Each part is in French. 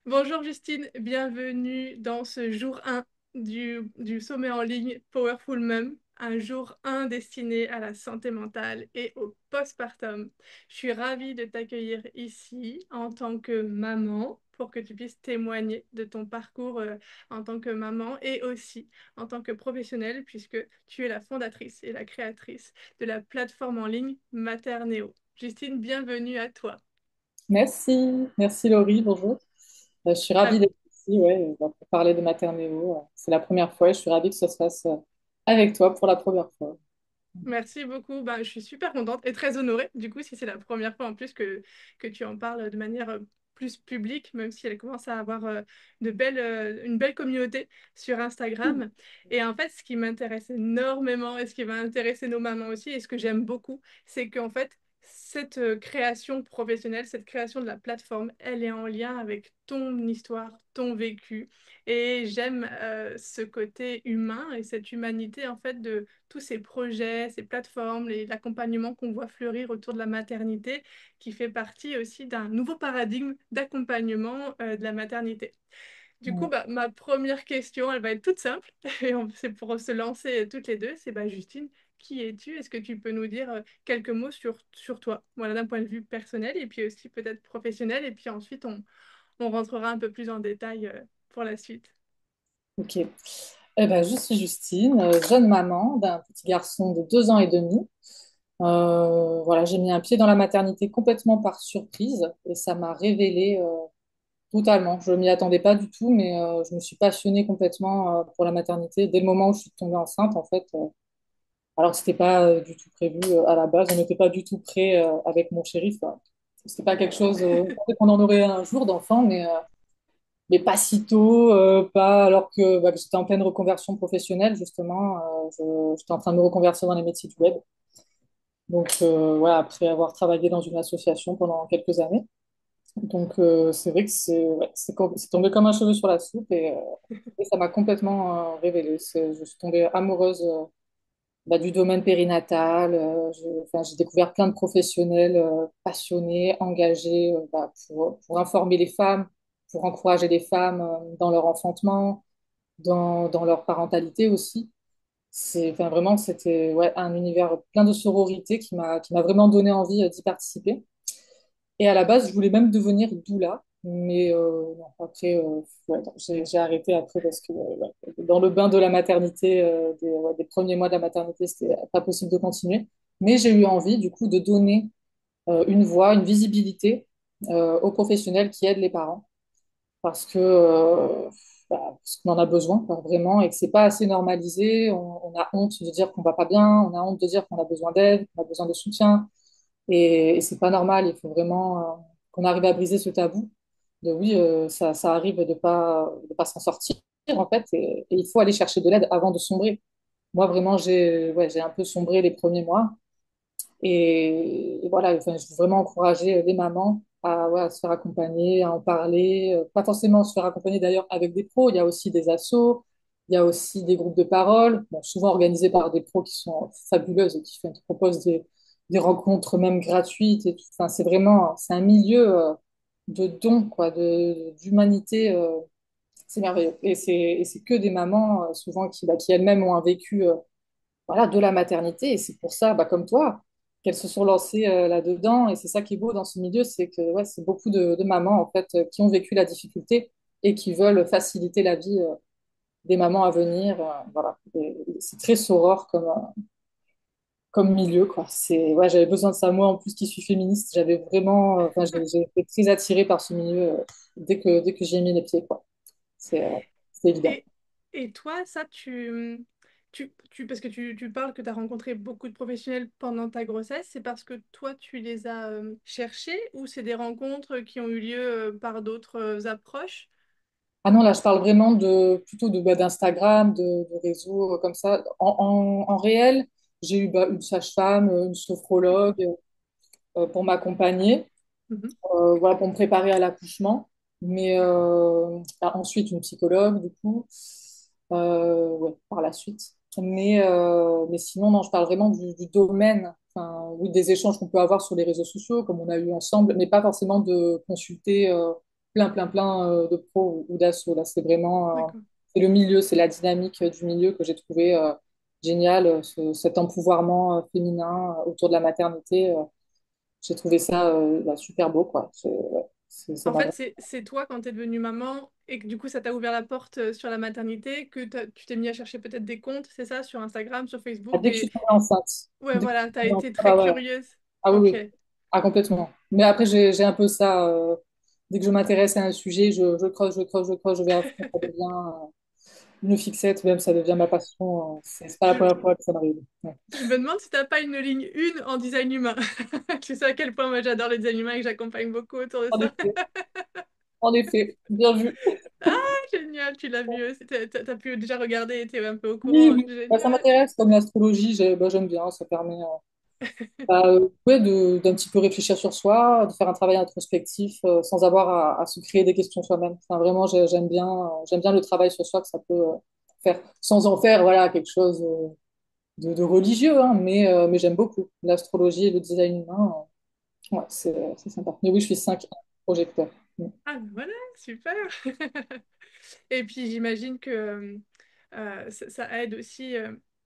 Bonjour Justine, bienvenue dans ce jour 1 du sommet en ligne Powerful Mum, un jour 1 destiné à la santé mentale et au postpartum. Je suis ravie de t'accueillir ici en tant que maman pour que tu puisses témoigner de ton parcours en tant que maman et aussi en tant que professionnelle puisque tu es la fondatrice et la créatrice de la plateforme en ligne Maternéo. Justine, bienvenue à toi. Merci Laurie, bonjour. Je suis ravie d'être ici, ouais, pour parler de Maternéo. C'est la première fois et je suis ravie que ça se fasse avec toi pour la première fois. Merci beaucoup. Bah, je suis super contente et très honorée, du coup, si c'est la première fois en plus que tu en parles de manière plus publique, même si elle commence à avoir une belle communauté sur Instagram. Et en fait, ce qui m'intéresse énormément et ce qui va intéresser nos mamans aussi, et ce que j'aime beaucoup, c'est qu'en fait, cette création professionnelle, cette création de la plateforme, elle est en lien avec ton histoire, ton vécu. Et j'aime ce côté humain et cette humanité, en fait, de tous ces projets, ces plateformes, l'accompagnement qu'on voit fleurir autour de la maternité, qui fait partie aussi d'un nouveau paradigme d'accompagnement de la maternité. Du coup, Ouais. bah, ma première question, elle va être toute simple, et c'est pour se lancer toutes les deux, c'est bah, Justine, qui es-tu? Est-ce que tu peux nous dire quelques mots sur toi, voilà, d'un point de vue personnel, et puis aussi peut-être professionnel, et puis ensuite on rentrera un peu plus en détail pour la suite. Ok. Eh ben, je suis Justine, jeune maman d'un petit garçon de 2 ans et demi. Voilà, j'ai mis un pied dans la maternité complètement par surprise et ça m'a révélé totalement. Je ne m'y attendais pas du tout, mais je me suis passionnée complètement pour la maternité dès le moment où je suis tombée enceinte, en fait. Alors que c'était pas du tout prévu à la base. On n'était pas du tout prêt avec mon chéri. Enfin, c'était pas quelque chose. On pensait qu'on en aurait un jour d'enfant, mais pas si tôt, pas alors que j'étais en pleine reconversion professionnelle justement. J'étais en train de me reconvertir dans les métiers du web. Donc voilà, après avoir travaillé dans une association pendant quelques années. Donc c'est vrai que c'est tombé comme un cheveu sur la soupe et ça m'a complètement révélée. Je suis tombée amoureuse du domaine périnatal. Enfin, j'ai découvert plein de professionnels passionnés, engagés pour informer les femmes, pour encourager les femmes dans leur enfantement, dans leur parentalité aussi. Enfin, vraiment, c'était ouais, un univers plein de sororité qui m'a vraiment donné envie d'y participer. Et à la base, je voulais même devenir doula, mais non, après, ouais, non, j'ai arrêté après parce que ouais, dans le bain de la maternité, des premiers mois de la maternité, c'était pas possible de continuer. Mais j'ai eu envie, du coup, de donner une voix, une visibilité aux professionnels qui aident les parents, parce que parce qu'on en a besoin, quoi, vraiment, et que c'est pas assez normalisé. On a honte de dire qu'on va pas bien, on a honte de dire qu'on a besoin d'aide, qu'on a besoin de soutien. Et c'est pas normal, il faut vraiment qu'on arrive à briser ce tabou de oui, ça arrive de pas s'en sortir en fait, et il faut aller chercher de l'aide avant de sombrer. Moi vraiment, j'ai un peu sombré les premiers mois, et voilà, enfin, je veux vraiment encourager les mamans à, ouais, à se faire accompagner, à en parler, pas forcément se faire accompagner d'ailleurs avec des pros, il y a aussi des assos, il y a aussi des groupes de parole, bon, souvent organisés par des pros qui sont fabuleuses et qui proposent des rencontres même gratuites et tout. Enfin, c'est un milieu de dons, quoi, d'humanité, c'est merveilleux. Et c'est que des mamans, souvent, qui elles-mêmes ont un vécu voilà, de la maternité. Et c'est pour ça, comme toi, qu'elles se sont lancées là-dedans. Et c'est ça qui est beau dans ce milieu, c'est que ouais, c'est beaucoup de mamans en fait qui ont vécu la difficulté et qui veulent faciliter la vie des mamans à venir. Voilà. Et c'est très soror comme milieu, quoi. Ouais, j'avais besoin de ça. Moi, en plus, qui suis féministe, j'avais vraiment, enfin, j'ai été très attirée par ce milieu dès que j'ai mis les pieds, quoi. C'est évident. Et, et toi, ça, parce que tu parles que tu as rencontré beaucoup de professionnels pendant ta grossesse, c'est parce que toi, tu les as cherchés ou c'est des rencontres qui ont eu lieu par d'autres approches? Ah non, là, je parle vraiment plutôt d'Instagram, de réseaux comme ça. En réel, j'ai eu une sage-femme, une sophrologue pour m'accompagner, Mhm. voilà, pour me préparer à l'accouchement. Mais ensuite, une psychologue, du coup, ouais, par la suite. Mais sinon, non, je parle vraiment du domaine, enfin, oui, des échanges qu'on peut avoir sur les réseaux sociaux, comme on a eu ensemble, mais pas forcément de consulter. plein de pros ou d'assos. Là, c'est vraiment D'accord. c'est le milieu, c'est la dynamique du milieu que j'ai trouvé génial, cet empouvoirment féminin autour de la maternité. J'ai trouvé ça super beau, quoi. Ça En m'a fait, vraiment... c'est toi, quand tu es devenue maman, et que du coup, ça t'a ouvert la porte sur la maternité, que tu t'es mis à chercher peut-être des comptes, c'est ça, sur Instagram, sur Ah, Facebook, dès que je suis et tombée enceinte. ouais, Dès que je voilà, suis tu as tombée été enceinte, très ah ouais. curieuse. Ah oui, Ok. oui. Ah, complètement. Mais après, j'ai un peu ça. Dès que je m'intéresse à un sujet, je creuse, je creuse, je creuse, je vais à fond. Ça devient une fixette, même ça devient ma passion. C'est pas la Je, première fois que ça m'arrive. Ouais. je me demande si t'as pas une ligne 1 en design humain. Tu sais à quel point moi j'adore le design humain et que j'accompagne beaucoup autour de En ça. effet, bien vu. Ah, génial, tu l'as vu aussi. T'as pu déjà regarder et t'es un peu au Oui, courant. oui. Bah, ça Génial. m'intéresse comme l'astrologie, j'aime bien. Ça permet ouais, d'un petit peu réfléchir sur soi, de faire un travail introspectif sans avoir à se créer des questions soi-même. Enfin, vraiment, j'aime bien le travail sur soi que ça peut faire, sans en faire voilà, quelque chose de religieux, hein, mais j'aime beaucoup l'astrologie et le design humain. Ouais, c'est sympa. Mais oui, je suis 5 projecteurs. Mm. Ah, ben voilà, super. Et puis j'imagine que ça aide aussi.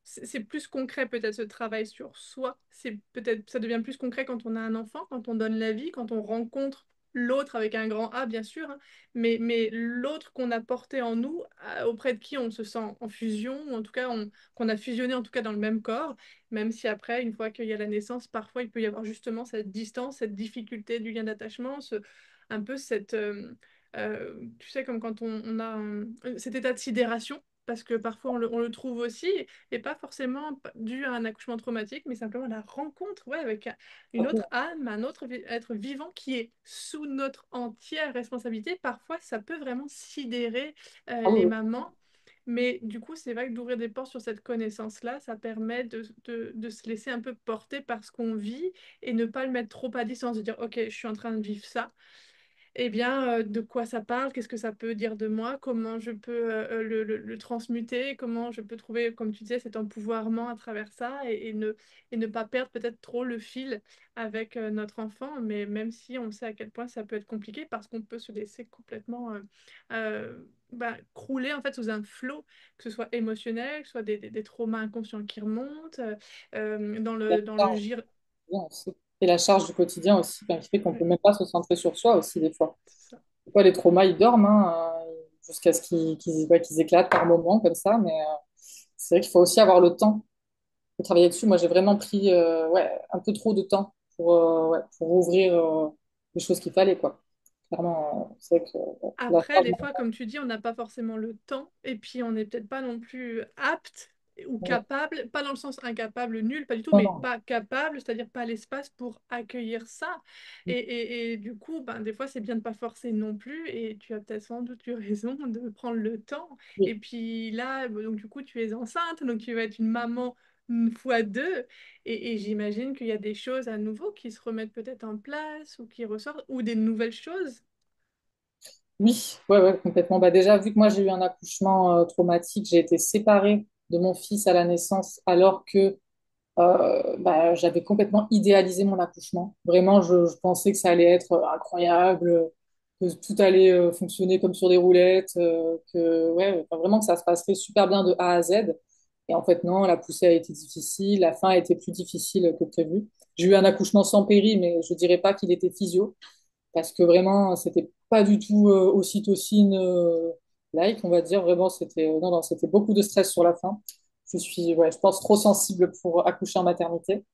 C'est plus concret peut-être ce travail sur soi. C'est peut-être ça devient plus concret quand on a un enfant, quand on donne la vie, quand on rencontre l'autre avec un grand A bien sûr, hein, mais l'autre qu'on a porté en nous, auprès de qui on se sent en fusion, ou en tout cas qu'on a fusionné en tout cas dans le même corps, même si après, une fois qu'il y a la naissance, parfois il peut y avoir justement cette distance, cette difficulté du lien d'attachement, un peu tu sais, comme quand on a cet état de sidération, parce que parfois on le trouve aussi, et pas forcément dû à un accouchement traumatique, mais simplement à la rencontre ouais, avec une autre âme, un autre être vivant qui est sous notre entière responsabilité. Parfois, ça peut vraiment sidérer Ah oui, les oui. mamans. Mais du coup, c'est vrai que d'ouvrir des portes sur cette connaissance-là, ça permet de se laisser un peu porter par ce qu'on vit et ne pas le mettre trop à distance, de dire, OK, je suis en train de vivre ça, eh bien, de quoi ça parle, qu'est-ce que ça peut dire de moi, comment je peux le transmuter, comment je peux trouver, comme tu disais, cet empouvoirment à travers ça et ne pas perdre peut-être trop le fil avec notre enfant, mais même si on sait à quel point ça peut être compliqué parce qu'on peut se laisser complètement crouler en fait sous un flot, que ce soit émotionnel, que ce soit des traumas inconscients qui remontent, La dans le charge gir... du quotidien aussi. Et la charge du quotidien aussi, enfin, qui fait qu'on peut Ouais, même pas se centrer sur soi aussi des fois. c'est ça. Des fois, les traumas, ils dorment hein, jusqu'à ce ouais, qu'ils éclatent par moments comme ça, mais c'est vrai qu'il faut aussi avoir le temps de travailler dessus. Moi, j'ai vraiment pris ouais, un peu trop de temps ouais, pour ouvrir les choses qu'il fallait, quoi. Clairement, c'est vrai que la Après, charge des fois, comme tu dis, on n'a pas forcément le temps et puis on n'est peut-être pas non plus apte ou mentale, capable, pas dans le sens incapable, nul, pas du tout, non, mais non. pas capable, c'est-à-dire pas l'espace pour accueillir ça. Et du coup, ben, des fois, c'est bien de pas forcer non plus et tu as peut-être sans doute eu raison de prendre le temps. Et Oui. puis là, donc du coup, tu es enceinte, donc tu vas être une maman une fois deux et j'imagine qu'il y a des choses à nouveau qui se remettent peut-être en place ou qui ressortent ou des nouvelles choses. Oui, ouais, ouais, complètement. Bah, déjà, vu que moi, j'ai eu un accouchement traumatique, j'ai été séparée de mon fils à la naissance alors que bah, j'avais complètement idéalisé mon accouchement. Vraiment, je pensais que ça allait être incroyable, que tout allait fonctionner comme sur des roulettes, que ouais, enfin, vraiment que ça se passerait super bien de A à Z. Et en fait, non, la poussée a été difficile, la fin a été plus difficile que prévu. J'ai eu un accouchement sans péri, mais je dirais pas qu'il était physio, parce que vraiment, c'était pas du tout ocytocine like, on va dire. Vraiment, c'était non, non, c'était beaucoup de stress sur la fin. Je suis, ouais, je pense, trop sensible pour accoucher en maternité.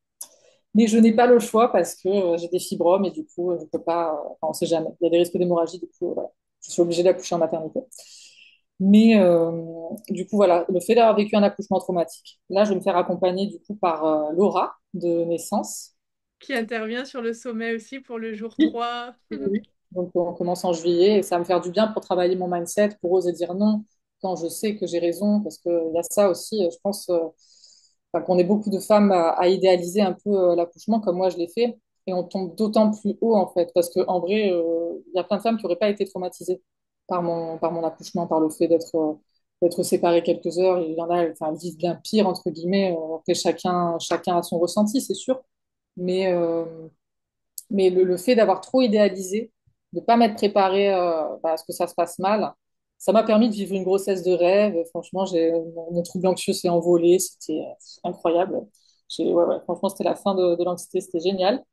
Mais je n'ai pas le choix parce que j'ai des fibromes et du coup, je peux pas, enfin, on sait jamais. Il y a des risques d'hémorragie, du coup, voilà. Je suis obligée d'accoucher en maternité. Mais du coup, voilà, le fait d'avoir vécu un accouchement traumatique, là, je vais me faire accompagner du coup par Laura de naissance. Qui intervient sur le sommet aussi pour le jour Oui, 3. oui, oui. Donc, on commence en juillet et ça va me faire du bien pour travailler mon mindset, pour oser dire non quand je sais que j'ai raison, parce qu'il y a ça aussi, je pense, enfin, qu'on est beaucoup de femmes à idéaliser un peu l'accouchement comme moi je l'ai fait et on tombe d'autant plus haut en fait, parce qu'en vrai, il y a plein de femmes qui n'auraient pas été traumatisées par mon accouchement, par le fait d'être séparées quelques heures. Il y en a, enfin, elles vivent bien pire, entre guillemets. Après, chacun a son ressenti, c'est sûr. Mais, euh, mais le fait d'avoir trop idéalisé, de pas m'être préparée à ce que ça se passe mal. Ça m'a permis de vivre une grossesse de rêve. Franchement, mon trouble anxieux s'est envolé. C'était incroyable. Franchement, c'était la fin de l'anxiété. C'était génial.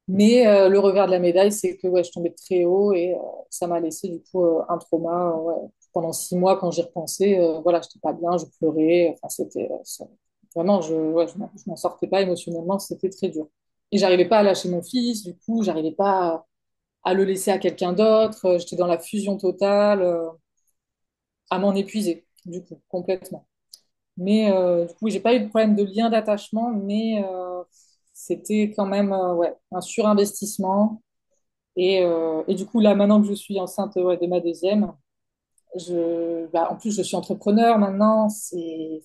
Mais le revers de la médaille, c'est que ouais, je tombais de très haut et ça m'a laissé du coup un trauma. Ouais. Pendant 6 mois, quand j'y repensais, voilà, j'étais pas bien, je pleurais. Enfin, vraiment, je m'en sortais pas émotionnellement. C'était très dur. Et j'arrivais pas à lâcher mon fils. Du coup, j'arrivais pas à le laisser à quelqu'un d'autre. J'étais dans la fusion totale, à m'en épuiser, du coup, complètement. Mais du coup, oui, j'ai pas eu de problème de lien d'attachement, mais c'était quand même ouais, un surinvestissement. Et du coup, là, maintenant que je suis enceinte ouais, de ma deuxième, en plus, je suis entrepreneur maintenant, j'ai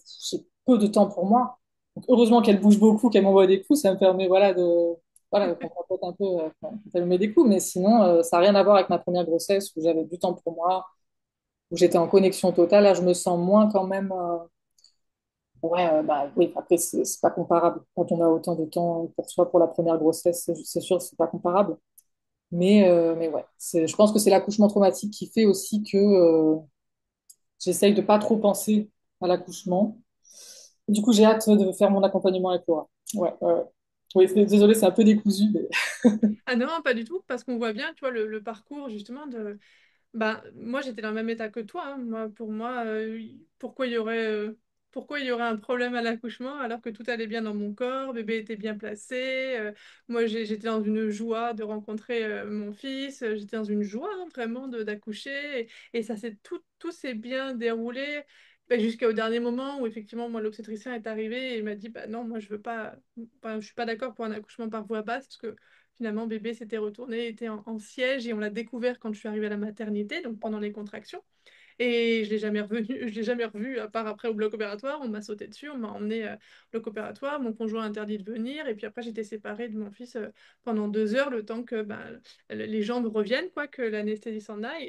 peu de temps pour moi. Donc, heureusement qu'elle bouge beaucoup, qu'elle m'envoie des coups, ça me permet voilà, qu'on papote un peu quand elle me met des coups. Mais sinon, ça n'a rien à voir avec ma première grossesse où j'avais du temps pour moi, où j'étais en connexion totale. Là, je me sens moins quand même. Ouais, bah oui, après, c'est pas comparable. Quand on a autant de temps pour soi pour la première grossesse, c'est sûr, c'est pas comparable. Mais ouais, je pense que c'est l'accouchement traumatique qui fait aussi que j'essaye de pas trop penser à l'accouchement. Du coup, j'ai hâte de faire mon accompagnement avec Laura. Ouais, ouais, ouais. Oui, désolé, c'est un peu décousu, mais Ah non, pas du tout, parce qu'on voit bien, tu vois, le parcours justement de... Bah, moi, j'étais dans le même état que toi, hein. Moi, pour moi, pourquoi il y aurait un problème à l'accouchement alors que tout allait bien dans mon corps, bébé était bien placé. Moi, j'étais dans une joie de rencontrer mon fils. J'étais dans une joie hein, vraiment d'accoucher. Et ça tout s'est bien déroulé. Bah, jusqu'au dernier moment où effectivement, moi, l'obstétricien est arrivé et il m'a dit, bah non, moi, je veux pas, enfin, je suis pas d'accord pour un accouchement par voie basse parce que finalement, bébé s'était retourné, était en siège et on l'a découvert quand je suis arrivée à la maternité, donc pendant les contractions. Et je l'ai jamais revu, je l'ai jamais revu, à part après au bloc opératoire. On m'a sauté dessus, on m'a emmené au bloc opératoire. Mon conjoint a interdit de venir. Et puis après, j'étais séparée de mon fils pendant 2 heures, le temps que ben, les jambes reviennent, quoi, que l'anesthésie s'en aille.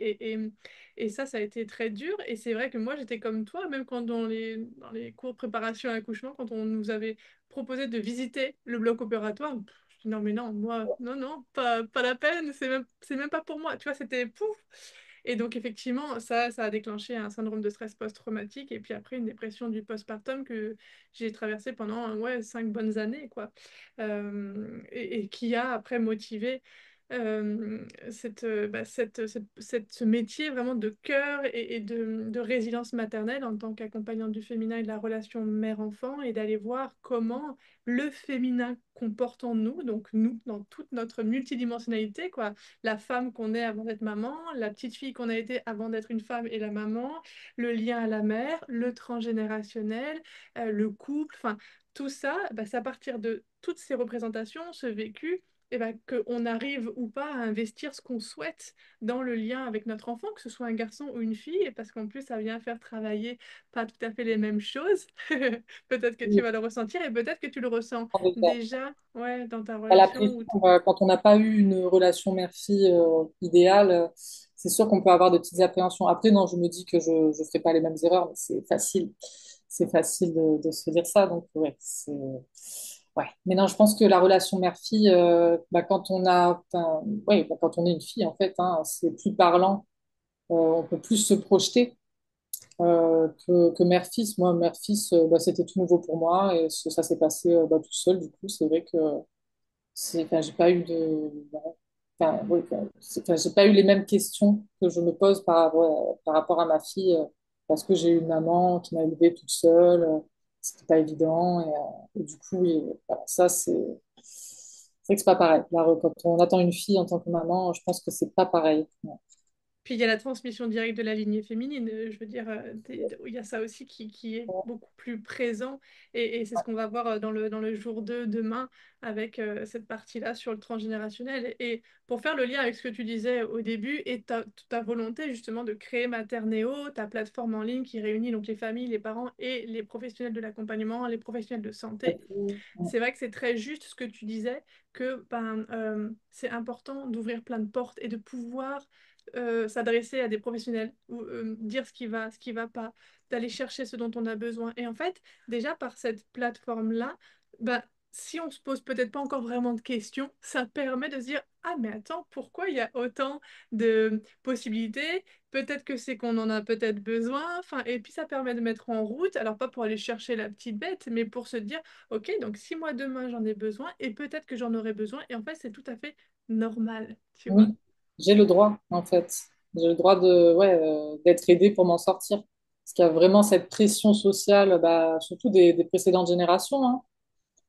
Et ça a été très dur. Et c'est vrai que moi, j'étais comme toi, même quand dans les cours de préparation à l'accouchement, quand on nous avait proposé de visiter le bloc opératoire, je dis non, mais non, moi, non, non, pas la peine, c'est même pas pour moi. Tu vois, c'était pouf. Et donc, effectivement, ça a déclenché un syndrome de stress post-traumatique et puis après une dépression du postpartum que j'ai traversé pendant ouais, 5 bonnes années, quoi. Et qui a après motivé ce métier vraiment de cœur et de résilience maternelle en tant qu'accompagnante du féminin et de la relation mère-enfant et d'aller voir comment le féminin comporte en nous, donc nous, dans toute notre multidimensionnalité, quoi, la femme qu'on est avant d'être maman, la petite fille qu'on a été avant d'être une femme et la maman, le lien à la mère, le transgénérationnel, le couple, enfin tout ça, bah, c'est à partir de toutes ces représentations, ce vécu, et bah, qu'on arrive ou pas à investir ce qu'on souhaite dans le lien avec notre enfant, que ce soit un garçon ou une fille, et parce qu'en plus ça vient faire travailler pas tout à fait les mêmes choses. Peut-être que tu vas le ressentir et peut-être que tu le ressens déjà ouais, dans ta à la relation. pression, quand on n'a pas eu une relation mère-fille idéale, c'est sûr qu'on peut avoir des petites appréhensions. Après, non, je me dis que je ne ferai pas les mêmes erreurs, mais c'est facile. C'est facile de se dire ça. Donc, ouais, ouais. Mais non, je pense que la relation mère-fille, quand ouais, quand on est une fille, en fait, hein, c'est plus parlant. On peut plus se projeter que mère-fils. Moi, mère-fils, c'était tout nouveau pour moi et ça s'est passé tout seul. Du coup, c'est vrai que enfin, j'ai pas eu enfin, oui, j'ai pas eu les mêmes questions que je me pose par rapport à ma fille, parce que j'ai eu une maman qui m'a élevée toute seule, c'était pas évident, et du coup, voilà, ça, c'est vrai que c'est pas pareil. Là, quand on attend une fille en tant que maman, je pense que c'est pas pareil. Ouais. Puis il y a la transmission directe de la lignée féminine, je veux dire, il y a ça aussi qui est beaucoup plus présent et c'est ce qu'on va voir dans le jour 2 demain avec cette partie-là sur le transgénérationnel. Et pour faire le lien avec ce que tu disais au début et ta volonté justement de créer Maternéo, ta plateforme en ligne qui réunit donc les familles, les parents et les professionnels de l'accompagnement, les professionnels de santé, c'est vrai que c'est très juste ce que tu disais, que ben, c'est important d'ouvrir plein de portes et de pouvoir s'adresser à des professionnels ou dire ce qui va pas, d'aller chercher ce dont on a besoin. Et en fait, déjà par cette plateforme-là, ben, si on se pose peut-être pas encore vraiment de questions, ça permet de se dire, ah mais attends, pourquoi il y a autant de possibilités? Peut-être que c'est qu'on en a peut-être besoin. Enfin, et puis ça permet de mettre en route, alors pas pour aller chercher la petite bête, mais pour se dire, ok, donc si moi demain j'en ai besoin, et peut-être que j'en aurai besoin, et en fait c'est tout à fait normal, tu Oui, vois. j'ai le droit, en fait. J'ai le droit de, ouais, d'être aidée pour m'en sortir. Parce qu'il y a vraiment cette pression sociale, bah, surtout des précédentes générations, hein.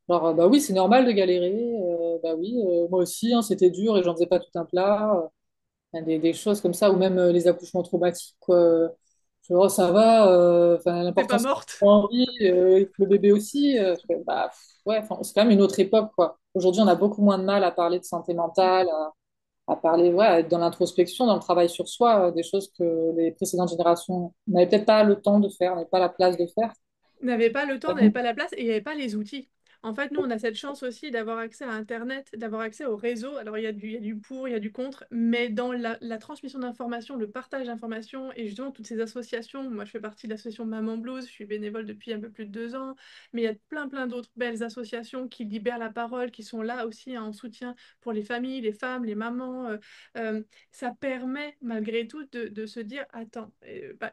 Genre, bah oui, c'est normal de galérer. Bah oui, moi aussi, hein, c'était dur et j'en faisais pas tout un plat. Des choses comme ça, ou même les accouchements traumatiques, quoi. Genre, oh, ça va, enfin, T'es l'important pas c'est morte. d'avoir envie, et que le bébé aussi. Je fais, bah, ouais, enfin, c'est quand même une autre époque, quoi. Aujourd'hui, on a beaucoup moins de mal à parler de santé mentale, à parler, ouais, à être dans l'introspection, dans le travail sur soi, des choses que les précédentes générations n'avaient peut-être pas le temps de faire, n'avaient pas la place de faire. N'avait pas le temps, n'avait pas la place et il n'y avait pas les outils. En fait, nous, on a cette chance aussi d'avoir accès à Internet, d'avoir accès au réseau. Alors, il y a du pour, il y a du contre, mais dans la transmission d'informations, le partage d'informations et justement toutes ces associations, moi, je fais partie de l'association Maman Blues, je suis bénévole depuis un peu plus de 2 ans, mais il y a plein d'autres belles associations qui libèrent la parole, qui sont là aussi en soutien pour les familles, les femmes, les mamans. Euh, Ça permet, malgré tout, de se dire, attends,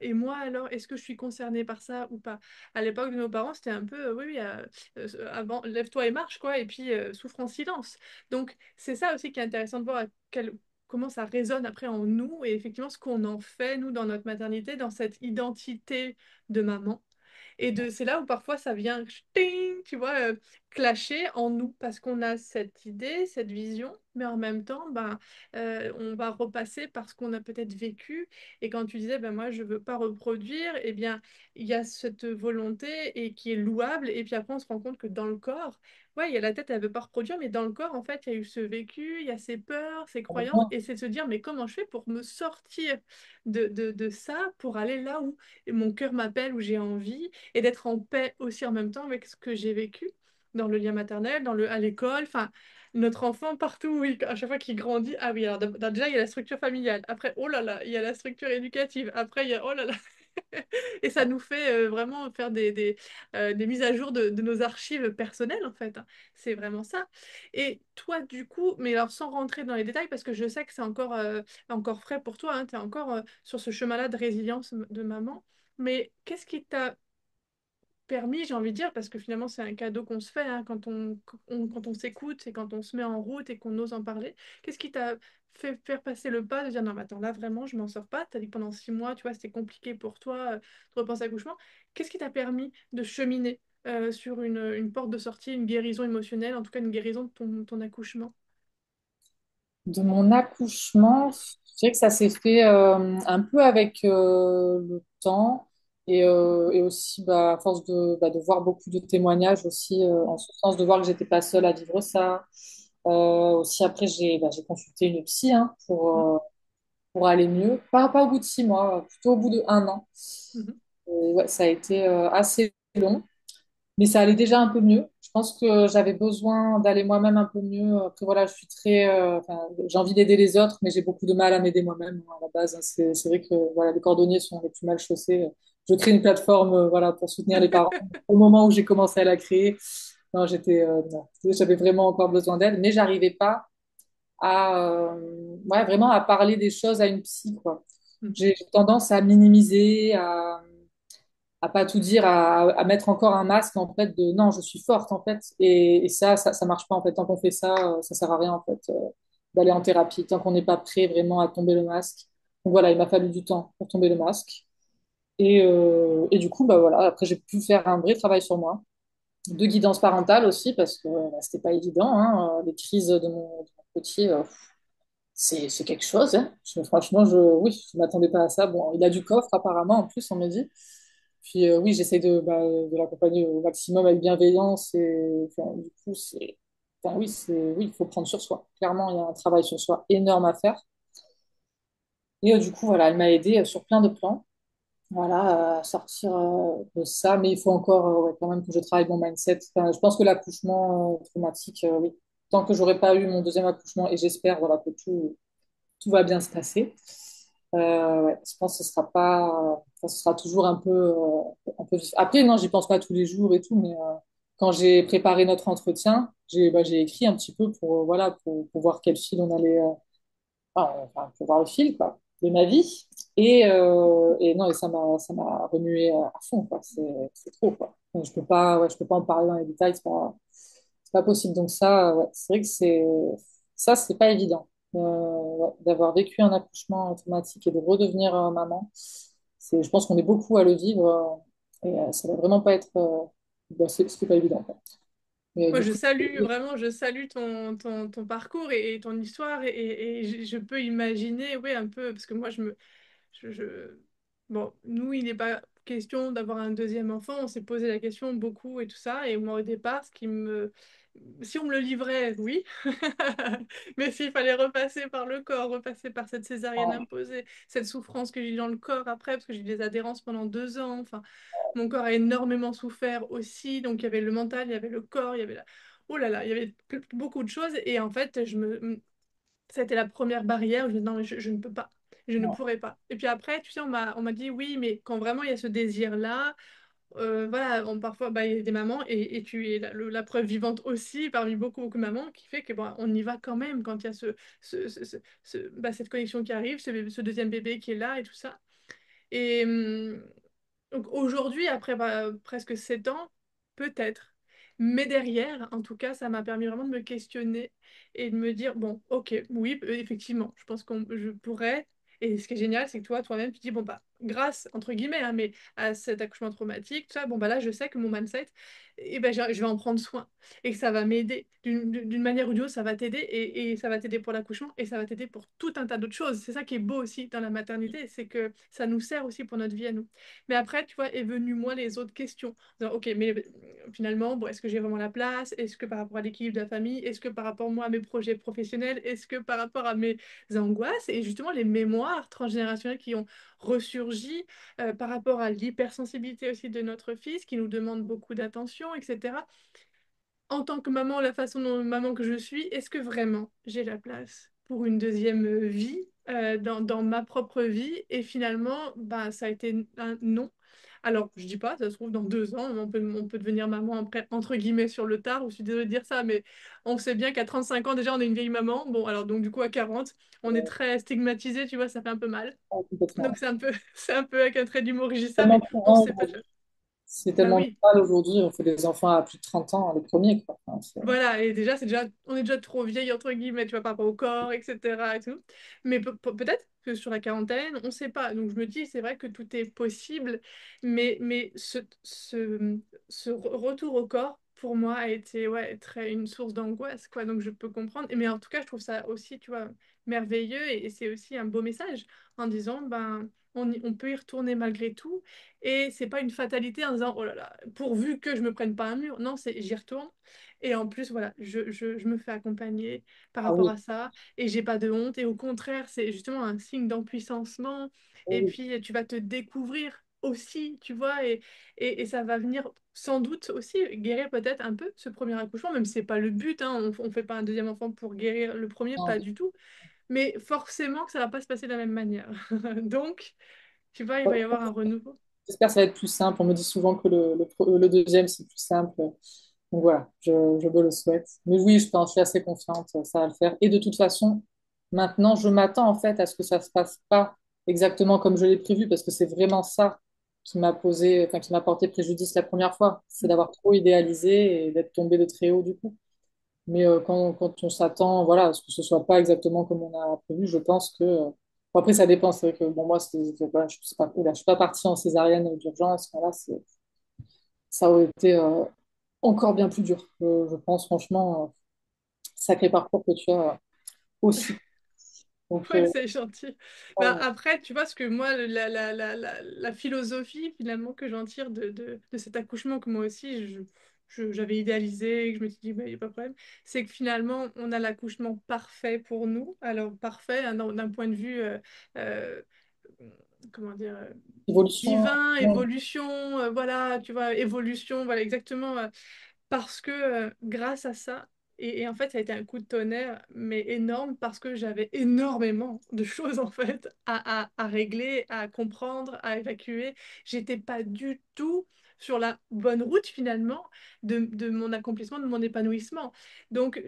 et moi alors, est-ce que je suis concernée par ça ou pas? À l'époque de nos parents, c'était un peu, oui, oui, avant, lève-toi et marche, quoi, et puis souffre en silence. Donc, c'est ça aussi qui est intéressant de voir comment ça résonne après en nous, et effectivement, ce qu'on en fait, nous, dans notre maternité, dans cette identité de maman. C'est là où parfois ça vient, ting, tu vois, clasher en nous, parce qu'on a cette idée, cette vision, mais en même temps, ben, on va repasser par ce qu'on a peut-être vécu. Et quand tu disais, ben, moi, je veux pas reproduire, eh bien, il y a cette volonté et qui est louable. Et puis après, on se rend compte que dans le corps, ouais, il y a la tête, elle veut pas reproduire, mais dans le corps, en fait, il y a eu ce vécu, il y a ces peurs, ces croyances, et c'est de se dire, mais comment je fais pour me sortir de ça, pour aller là où mon cœur m'appelle, où j'ai envie et d'être en paix aussi en même temps avec ce que j'ai vécu dans le lien maternel, à l'école, enfin, notre enfant partout, oui, à chaque fois qu'il grandit, ah oui, alors déjà, il y a la structure familiale, après, oh là là, il y a la structure éducative, après, il y a, oh là là, et ça nous fait vraiment faire des mises à jour de nos archives personnelles, en fait, hein. C'est vraiment ça. Et toi, du coup, mais alors sans rentrer dans les détails, parce que je sais que c'est encore frais pour toi, hein, tu es encore sur ce chemin-là de résilience de maman, mais qu'est-ce qui t'a permis, j'ai envie de dire, parce que finalement c'est un cadeau qu'on se fait hein, quand on s'écoute et quand on se met en route et qu'on ose en parler. Qu'est-ce qui t'a fait faire passer le pas de dire non mais attends là vraiment je m'en sors pas, t'as dit que pendant 6 mois tu vois c'était compliqué pour toi de repenser à l'accouchement. Qu'est-ce qui t'a permis de cheminer sur une porte de sortie, une guérison émotionnelle, en tout cas une guérison de ton accouchement? De mon accouchement, je dirais que ça s'est fait un peu avec le temps et aussi bah, à force de voir beaucoup de témoignages aussi, en ce sens de voir que j'étais pas seule à vivre ça. Aussi après, j'ai consulté une psy hein, pour aller mieux. Pas au bout de 6 mois, plutôt au bout de 1 an. Mhm. Et ouais, ça a été assez long. Mais ça allait déjà un peu mieux. Je pense que j'avais besoin d'aller moi-même un peu mieux. Après, voilà, je suis très, enfin, j'ai envie d'aider les autres, mais j'ai beaucoup de mal à m'aider moi-même hein, à la base, hein. C'est vrai que voilà, les cordonniers sont les plus mal chaussés. Je crée une plateforme, voilà, pour soutenir les parents. Au moment où j'ai commencé à la créer, non, non, j'avais vraiment encore besoin d'aide, mais j'arrivais pas à, ouais, vraiment à parler des choses à une psy, quoi. Mhm. J'ai tendance à minimiser, à pas tout dire, à mettre encore un masque en fait de non, je suis forte en fait. Et ça marche pas en fait. Tant qu'on fait ça, ça sert à rien en fait d'aller en thérapie. Tant qu'on n'est pas prêt vraiment à tomber le masque. Donc voilà, il m'a fallu du temps pour tomber le masque. Et du coup, bah voilà, après j'ai pu faire un vrai travail sur moi, de guidance parentale aussi parce que bah, c'était pas évident. Hein, les crises de mon petit, c'est quelque chose. Hein. Franchement, oui, je m'attendais pas à ça. Bon, il a du coffre apparemment en plus, on me dit. Puis oui, j'essaie de l'accompagner au maximum avec bienveillance et enfin, du coup oui, il faut prendre sur soi. Clairement, il y a un travail sur soi énorme à faire. Et du coup, voilà, elle m'a aidée sur plein de plans, voilà, à sortir de ça. Mais il faut encore ouais, quand même que je travaille mon mindset. Enfin, je pense que l'accouchement traumatique, oui, tant que j'aurai pas eu mon deuxième accouchement et j'espère voilà que tout va bien se passer. Ouais, je pense que ce sera pas, ça sera toujours un peu vif. Après, non, j'y pense pas tous les jours et tout, mais quand j'ai préparé notre entretien, j'ai écrit un petit peu pour, voilà, pour voir quel fil on allait, enfin, pour voir le fil, quoi, de ma vie. Et non, et ça m'a remué à fond, quoi. C'est trop, quoi. Donc, je peux pas, ouais, je peux pas en parler dans les détails, c'est pas possible. Donc ça, ouais, c'est vrai que ça, c'est pas évident. Ouais, d'avoir vécu un accouchement traumatique et de redevenir maman. Je pense qu'on est beaucoup à le vivre et ça va vraiment pas être, c'est pas évident, quoi. Mais Moi, du je coup, salue, vraiment, je salue ton parcours et ton histoire et je peux imaginer, oui, un peu, parce que moi, bon, nous, il n'est pas question d'avoir un deuxième enfant, on s'est posé la question beaucoup et tout ça, et moi, au départ, si on me le livrait, oui, mais s'il fallait repasser par le corps, repasser par cette césarienne ouais, imposée, cette souffrance que j'ai eu dans le corps après, parce que j'ai eu des adhérences pendant 2 ans, enfin, mon corps a énormément souffert aussi. Donc, il y avait le mental, il y avait le corps, il y avait la... Oh là là, il y avait beaucoup de choses. Et en fait, ça a été la première barrière. Je me dis, non, mais je ne peux pas. Je ne ouais, pourrais pas. Et puis après, tu sais, on m'a dit, oui, mais quand vraiment il y a ce désir-là, voilà, parfois, bah, il y a des mamans, et tu es la preuve vivante aussi, parmi beaucoup de mamans, qui fait que bon, on y va quand même quand il y a cette connexion qui arrive, ce deuxième bébé qui est là et tout ça. Et donc aujourd'hui, après presque 7 ans, peut-être. Mais derrière, en tout cas, ça m'a permis vraiment de me questionner et de me dire, bon, ok, oui, effectivement, je pense que je pourrais. Et ce qui est génial, c'est que toi-même, tu dis, bon, bah, grâce, entre guillemets, hein, mais à cet accouchement traumatique, tout ça, bon, bah là, je sais que mon mindset, eh ben, je vais en prendre soin et que ça va m'aider. D'une manière ou d'une autre, ça va t'aider et ça va t'aider pour l'accouchement et ça va t'aider pour tout un tas d'autres choses. C'est ça qui est beau aussi dans la maternité, c'est que ça nous sert aussi pour notre vie à nous. Mais après, tu vois, est venu moi les autres questions. En disant, ok, mais finalement, bon, est-ce que j'ai vraiment la place? Est-ce que par rapport à l'équilibre de la famille? Est-ce que par rapport moi à mes projets professionnels? Est-ce que par rapport à mes angoisses et justement les mémoires transgénérationnelles qui ont ressurgi par rapport à l'hypersensibilité aussi de notre fils qui nous demande beaucoup d'attention, etc. En tant que maman, la façon dont maman que je suis, est-ce que vraiment j'ai la place pour une deuxième vie dans ma propre vie? Et finalement, bah, ça a été un non. Alors, je dis pas, ça se trouve, dans 2 ans, on peut devenir maman après, entre guillemets sur le tard, je suis désolée de dire ça, mais on sait bien qu'à 35 ans, déjà, on est une vieille maman. Bon, alors donc du coup, à 40, on est très stigmatisé, tu vois, ça fait un peu mal. complètement. Donc c'est un peu, c'est un peu avec un trait d'humour que je dis ça, Tellement mais on courant sait pas. aujourd'hui. C'est Bah tellement oui. normal aujourd'hui. On fait des enfants à plus de 30 ans, les premiers, quoi. Enfin, Voilà, et déjà, on est déjà trop vieille, entre guillemets, tu vois, par rapport au corps, etc. et tout. Mais peut-être que sur la quarantaine, on ne sait pas. Donc je me dis, c'est vrai que tout est possible, mais ce retour au corps, pour moi, a été ouais, une source d'angoisse, quoi. Donc je peux comprendre. Mais en tout cas, je trouve ça aussi, tu vois, merveilleux, et c'est aussi un beau message en disant, ben, on peut y retourner malgré tout. Et c'est pas une fatalité en disant, oh là là, pourvu que je me prenne pas un mur. Non, j'y retourne. Et en plus, voilà, je me fais accompagner par ah rapport oui, à ça et j'ai pas de honte. Et au contraire, c'est justement un signe d'empuissancement. Et oui, puis, tu vas te découvrir aussi, tu vois, et ça va venir sans doute aussi guérir peut-être un peu ce premier accouchement, même si c'est pas le but, hein, on fait pas un deuxième enfant pour guérir le premier, pas oui. du tout. Mais forcément que ça va pas se passer de la même manière. Donc, tu vois, il va y Ouais, avoir un renouveau. j'espère que ça va être plus simple. On me dit souvent que le deuxième, c'est plus simple. Donc voilà, je me le souhaite. Mais oui, je suis assez confiante, ça va le faire. Et de toute façon, maintenant, je m'attends en fait à ce que ça se passe pas exactement comme je l'ai prévu, parce que c'est vraiment ça qui m'a posé, enfin, qui m'a porté préjudice la première fois. C'est d'avoir trop idéalisé et d'être tombé de très haut du coup. Mais quand on s'attend, voilà, à ce que ce soit pas exactement comme on a prévu, je pense que. Bon, après, ça dépend. C'est vrai que bon, moi, voilà, je suis pas, oula, je suis pas partie en césarienne d'urgence. Voilà, ça aurait été encore bien plus dur. Je pense, franchement, sacré parcours que tu as aussi. Donc, Ouais, c'est gentil. Ben, ouais, après, tu vois, ce que moi, la philosophie finalement que j'en tire de cet accouchement que moi aussi, j'avais idéalisé, et que je me suis dit, il n'y a pas de problème, c'est que finalement, on a l'accouchement parfait pour nous. Alors, parfait hein, d'un point de vue, euh, comment dire, évolution. divin, Ouais, évolution, voilà, tu vois, évolution, voilà, exactement. Parce que grâce à ça, et en fait, ça a été un coup de tonnerre, mais énorme, parce que j'avais énormément de choses, en fait, à régler, à comprendre, à évacuer. J'étais pas du tout sur la bonne route finalement de mon accomplissement, de mon épanouissement. Donc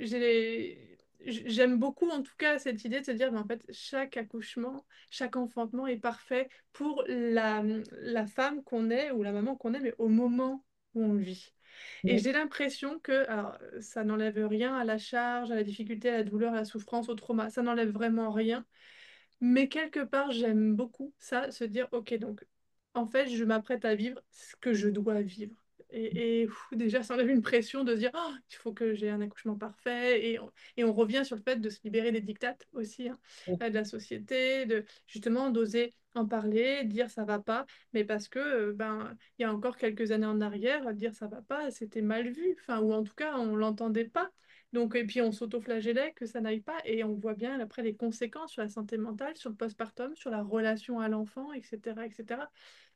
j'aime beaucoup en tout cas cette idée de se dire, mais en fait, chaque accouchement, chaque enfantement est parfait pour la femme qu'on est ou la maman qu'on est, mais au moment où on le vit. Et j'ai l'impression que, alors, ça n'enlève rien à la charge, à la difficulté, à la douleur, à la souffrance, au trauma, ça n'enlève vraiment rien. Mais quelque part, j'aime beaucoup ça, se dire, ok, donc en fait, je m'apprête à vivre ce que je dois vivre. Déjà, ça enlève une pression de se dire, oh, il faut que j'ai un accouchement parfait. Et on revient sur le fait de se libérer des dictates aussi, hein, de la société, de justement d'oser en parler, dire ça va pas, mais parce que ben il y a encore quelques années en arrière, dire ça va pas, c'était mal vu, enfin, ou en tout cas, on l'entendait pas. Donc, et puis on s'auto-flagellait que ça n'aille pas et on voit bien après les conséquences sur la santé mentale, sur le postpartum, sur la relation à l'enfant, etc., etc.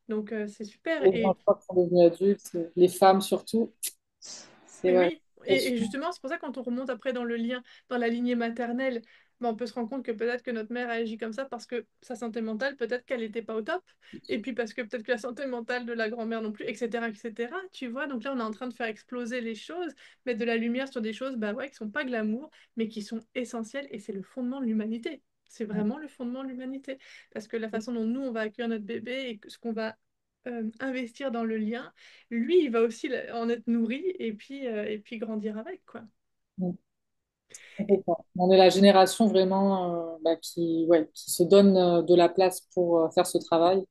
Donc c'est super. Les enfants qui sont devenus adultes, les femmes surtout, c'est Et ouais. oui, et justement, c'est pour ça que quand on remonte après dans le lien, dans la lignée maternelle, ben, on peut se rendre compte que peut-être que notre mère a agi comme ça parce que sa santé mentale, peut-être qu'elle n'était pas au top, et puis parce que peut-être que la santé mentale de la grand-mère non plus, etc., etc. Tu vois, donc là, on est en train de faire exploser les choses, mettre de la lumière sur des choses, bah ouais, qui sont pas glamour, mais qui sont essentielles, et c'est le fondement de l'humanité. C'est vraiment le fondement de l'humanité. Parce que la façon dont nous, on va accueillir notre bébé et ce qu'on va investir dans le lien, lui, il va aussi en être nourri et puis grandir avec, quoi. Complètement. On est la génération vraiment qui, ouais, qui se donne de la place pour faire ce travail,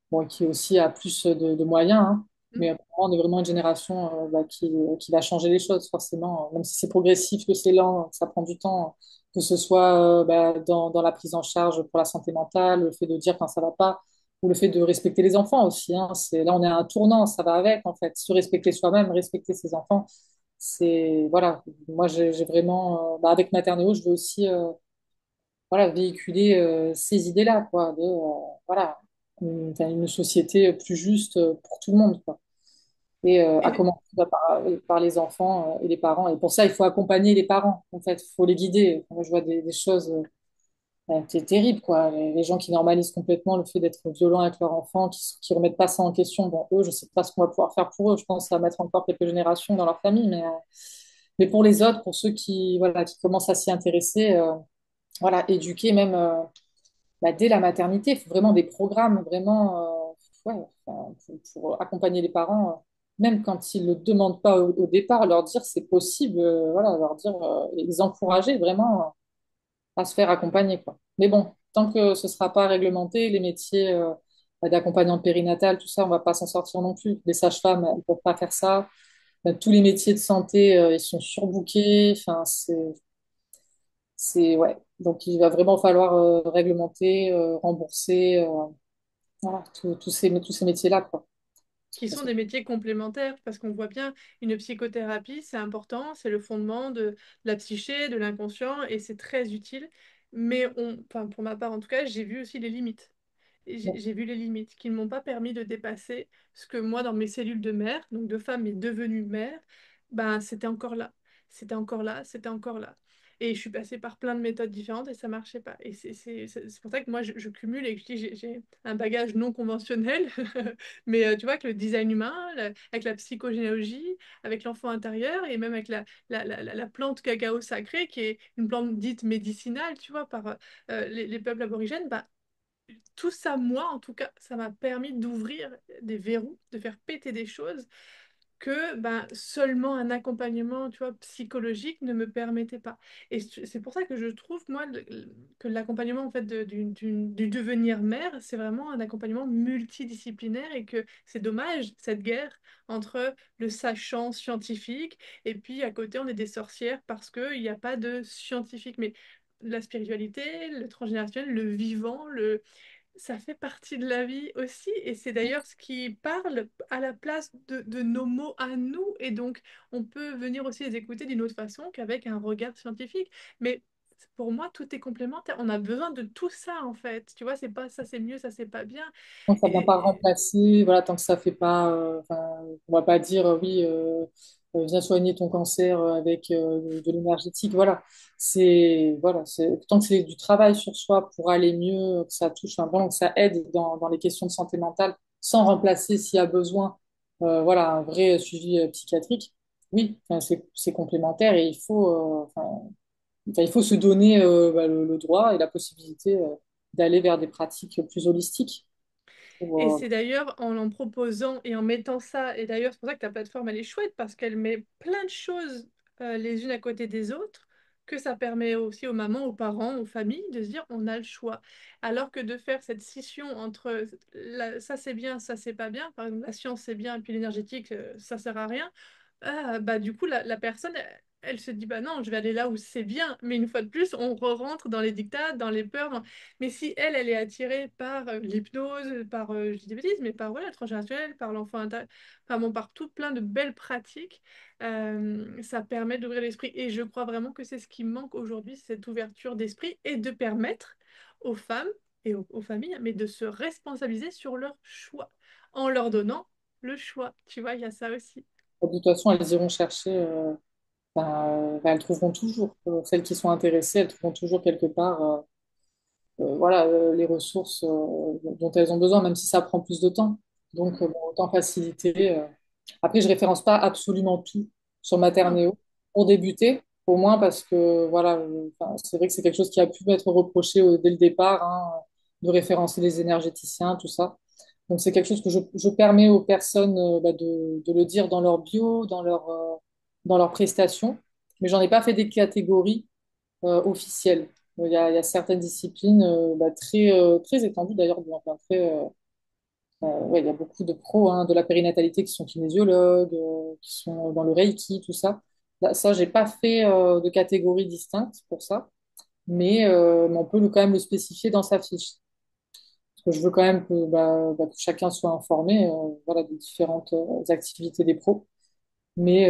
bon, qui aussi a plus de moyens, hein. Mm. Mais on est vraiment une génération qui va changer les choses, forcément, même si c'est progressif, que c'est lent, que ça prend du temps, que ce soit dans la prise en charge pour la santé mentale, le fait de dire quand ça va pas, ou le fait de respecter les enfants aussi, hein. Là, on est à un tournant, ça va avec, en fait. Se respecter soi-même, respecter ses enfants. Voilà, moi j'ai vraiment, avec Materneo, je veux aussi voilà, véhiculer ces idées-là, quoi, voilà, une société plus juste pour tout le monde, quoi. Et à Et, commencer par les enfants et les parents. Et pour ça, il faut accompagner les parents, en fait, il faut les guider. Moi, je vois des choses terribles, quoi. Les gens qui normalisent complètement le fait d'être violents avec leur enfant, qui remettent pas ça en question. Bon, eux, je sais pas ce qu'on va pouvoir faire pour eux. Je pense que ça va mettre encore quelques générations dans leur famille, mais pour les autres, pour ceux qui, voilà, qui commencent à s'y intéresser, voilà, éduquer même dès la maternité, il faut vraiment des programmes, vraiment, ouais, enfin, pour accompagner les parents, même quand ils ne le demandent pas au départ, leur dire c'est possible, voilà, leur dire, les encourager vraiment à se faire accompagner, quoi. Mais bon, tant que ce ne sera pas réglementé, les métiers d'accompagnante périnatale, tout ça, on ne va pas s'en sortir non plus. Les sages-femmes, elles ne peuvent pas faire ça. Tous les métiers de santé, ils sont surbookés. Enfin, ouais. Donc, il va vraiment falloir réglementer, rembourser, voilà, tous ces métiers-là, quoi. qui sont des métiers complémentaires, parce qu'on voit bien, une psychothérapie, c'est important, c'est le fondement de la psyché, de l'inconscient, et c'est très utile. Mais enfin, pour ma part en tout cas, j'ai vu aussi les limites. Et Bon, j'ai vu les limites qui ne m'ont pas permis de dépasser ce que moi, dans mes cellules de mère, donc de femme mais devenue mère, ben, c'était encore là. C'était encore là, c'était encore là. Et je suis passée par plein de méthodes différentes et ça marchait pas. Et c'est pour ça que moi, je cumule et que je dis j'ai un bagage non conventionnel. Mais tu vois, avec le design humain, avec la psychogénéalogie, avec l'enfant intérieur et même avec la plante cacao sacrée, qui est une plante dite médicinale, tu vois, par les peuples aborigènes, bah, tout ça, moi, en tout cas, ça m'a permis d'ouvrir des verrous, de faire péter des choses que ben, seulement un accompagnement, tu vois, psychologique ne me permettait pas. Et c'est pour ça que je trouve, moi, que l'accompagnement, en fait, du devenir mère, c'est vraiment un accompagnement multidisciplinaire et que c'est dommage, cette guerre entre le sachant scientifique et puis à côté, on est des sorcières parce qu'il n'y a pas de scientifique. Mais la spiritualité, le transgénérationnel, le vivant, ça fait partie de la vie aussi, et c'est d'ailleurs ce qui parle à la place de nos mots à nous, et donc on peut venir aussi les écouter d'une autre façon qu'avec un regard scientifique. Mais pour moi, tout est complémentaire. On a besoin de tout ça, en fait. Tu vois, c'est pas ça, c'est mieux, ça, c'est pas bien. donc, ça ne vient pas Et, remplacer, voilà, tant que ça fait pas, enfin, on va pas dire, oui, viens soigner ton cancer avec de l'énergétique, voilà. Tant que c'est du travail sur soi pour aller mieux, que ça touche, enfin, bon, que ça aide dans les questions de santé mentale, sans remplacer s'il y a besoin voilà, un vrai suivi psychiatrique, oui, enfin, c'est complémentaire et il faut se donner le droit et la possibilité d'aller vers des pratiques plus holistiques. Et Pour, c'est d'ailleurs en proposant et en mettant ça, et d'ailleurs c'est pour ça que ta plateforme elle est chouette, parce qu'elle met plein de choses les unes à côté des autres, que ça permet aussi aux mamans, aux parents, aux familles de se dire on a le choix. Alors que de faire cette scission entre ça c'est bien, ça c'est pas bien, par exemple la science c'est bien, et puis l'énergétique ça sert à rien, bah, du coup la personne elle se dit bah non, je vais aller là où c'est bien, mais une fois de plus on re-rentre dans les dictats, dans les peurs. Mais si elle est attirée par l'hypnose, par, je dis des bêtises, mais par voilà, le transgénérationnel, par l'enfant intérieur, enfin bon, par tout plein de belles pratiques, ça permet d'ouvrir l'esprit. Et je crois vraiment que c'est ce qui manque aujourd'hui, cette ouverture d'esprit et de permettre aux femmes et aux familles, mais de se responsabiliser sur leur choix, en leur donnant le choix. Tu vois, il y a ça aussi. de toute façon, elles iront chercher, elles trouveront toujours, celles qui sont intéressées, elles trouveront toujours quelque part voilà, les ressources dont elles ont besoin, même si ça prend plus de temps. Donc, bon, autant faciliter. Après, je référence pas absolument tout sur Non. Materneo pour débuter, au moins parce que voilà, enfin, c'est vrai que c'est quelque chose qui a pu m'être reproché dès le départ, hein, de référencer les énergéticiens, tout ça. Donc, c'est quelque chose que je permets aux personnes de le dire dans leur bio, dans leurs prestations, mais j'en ai pas fait des catégories officielles. Il y a certaines disciplines très étendues d'ailleurs, enfin, ouais, il y a beaucoup de pros hein, de la périnatalité qui sont kinésiologues, qui sont dans le Reiki, tout ça. Là, ça, j'ai pas fait de catégorie distincte pour ça, mais on peut quand même le spécifier dans sa fiche. Parce que je veux quand même que chacun soit informé voilà, des différentes activités des pros. Mais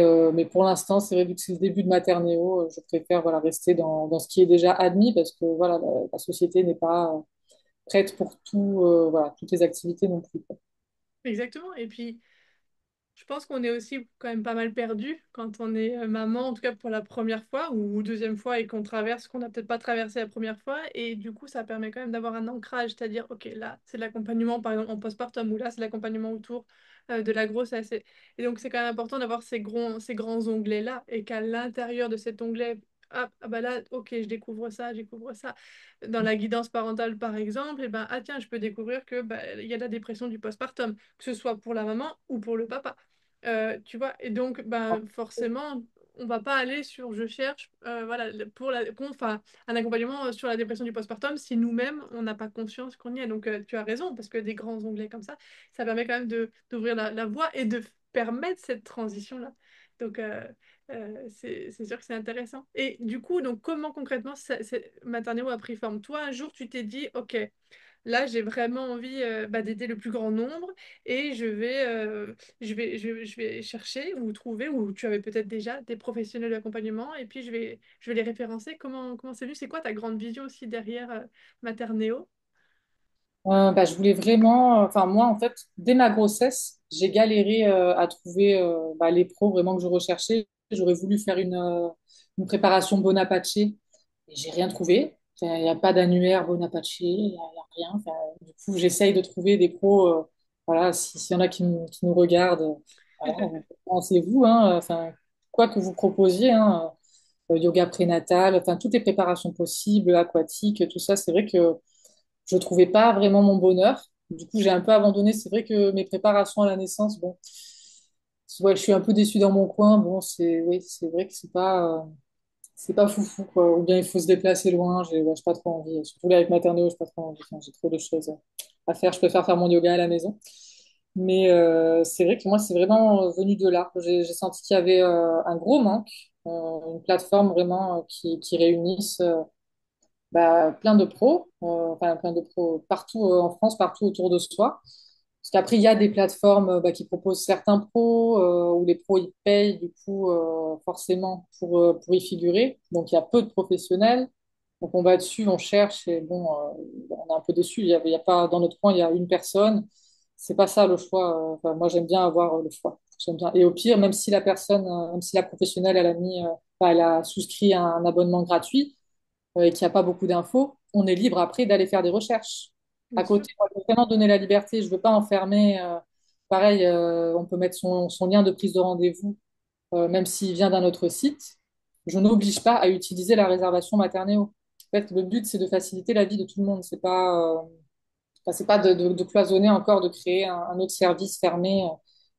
pour l'instant, c'est vrai, vu que c'est le début de Maternéo, je préfère voilà, rester dans ce qui est déjà admis parce que voilà, la société n'est pas prête pour voilà, toutes les activités non plus, quoi. Exactement. Et puis, je pense qu'on est aussi quand même pas mal perdu quand on est maman, en tout cas pour la première fois ou deuxième fois et qu'on traverse ce qu'on n'a peut-être pas traversé la première fois. Et du coup, ça permet quand même d'avoir un ancrage, c'est-à-dire, OK, là, c'est de l'accompagnement, par exemple, en postpartum, ou là, c'est de l'accompagnement autour de la grossesse. Et donc, c'est quand même important d'avoir ces grands onglets-là et qu'à l'intérieur de cet onglet, ah bah là, OK, je découvre ça. Dans la guidance parentale, par exemple, et ben, ah tiens, je peux découvrir que bah, il y a la dépression du postpartum, que ce soit pour la maman ou pour le papa. Tu vois, et donc ben, forcément, on va pas aller sur je cherche voilà, pour enfin, un accompagnement sur la dépression du postpartum si nous-mêmes, on n'a pas conscience qu'on y est. Donc tu as raison, parce que des grands onglets comme ça permet quand même d'ouvrir la voie et de permettre cette transition-là. Donc c'est sûr que c'est intéressant. Et du coup, donc comment concrètement Materneo a pris forme? Toi, un jour, tu t'es dit, OK, là, j'ai vraiment envie bah, d'aider le plus grand nombre et je vais chercher ou trouver, ou tu avais peut-être déjà des professionnels d'accompagnement et puis je vais les référencer. Comment c'est venu? C'est quoi ta grande vision aussi derrière Maternéo? Je voulais vraiment, enfin moi en fait, dès ma grossesse, j'ai galéré à trouver les pros vraiment que je recherchais. J'aurais voulu faire une préparation Bonaparte et j'ai rien trouvé. Enfin, il n'y a pas d'annuaire Bonaparte, il y a rien. Enfin, du coup, j'essaye de trouver des pros. Voilà, s'il y en a qui nous regardent, voilà, pensez-vous, hein, enfin, quoi que vous proposiez, hein, yoga prénatal, enfin toutes les préparations possibles, aquatiques, tout ça, c'est vrai que je trouvais pas vraiment mon bonheur. Du coup, j'ai un peu abandonné. C'est vrai que mes préparations à la naissance, bon, ouais, je suis un peu déçue dans mon coin. Bon, oui, c'est vrai que c'est pas foufou, quoi. Ou bien il faut se déplacer loin. J'ai pas trop envie. Surtout là, avec maternelle, j'ai pas trop envie. Enfin, j'ai trop de choses à faire. Je préfère faire mon yoga à la maison. Mais c'est vrai que moi, c'est vraiment venu de là. J'ai senti qu'il y avait un gros manque, une plateforme vraiment qui réunisse plein de pros, enfin plein de pros partout en France, partout autour de soi. Parce qu'après, il y a des plateformes qui proposent certains pros, où les pros ils payent du coup forcément pour y figurer. Donc il y a peu de professionnels. Donc on va dessus, on cherche et bon, on est un peu déçu. Il y a pas dans notre coin, il y a une personne. C'est pas ça le choix. Enfin, moi j'aime bien avoir le choix. J'aime bien. Et au pire, même si la personne, même si la professionnelle, elle a souscrit un abonnement gratuit, et qu'il n'y a pas beaucoup d'infos, on est libre après d'aller faire des recherches. À Bien sûr. côté, moi, je veux vraiment donner la liberté, je ne veux pas enfermer. Pareil, on peut mettre son lien de prise de rendez-vous, même s'il vient d'un autre site. Je n'oblige pas à utiliser la réservation Materneo. En fait, le but, c'est de faciliter la vie de tout le monde. C'est pas de cloisonner encore, de créer un autre service fermé.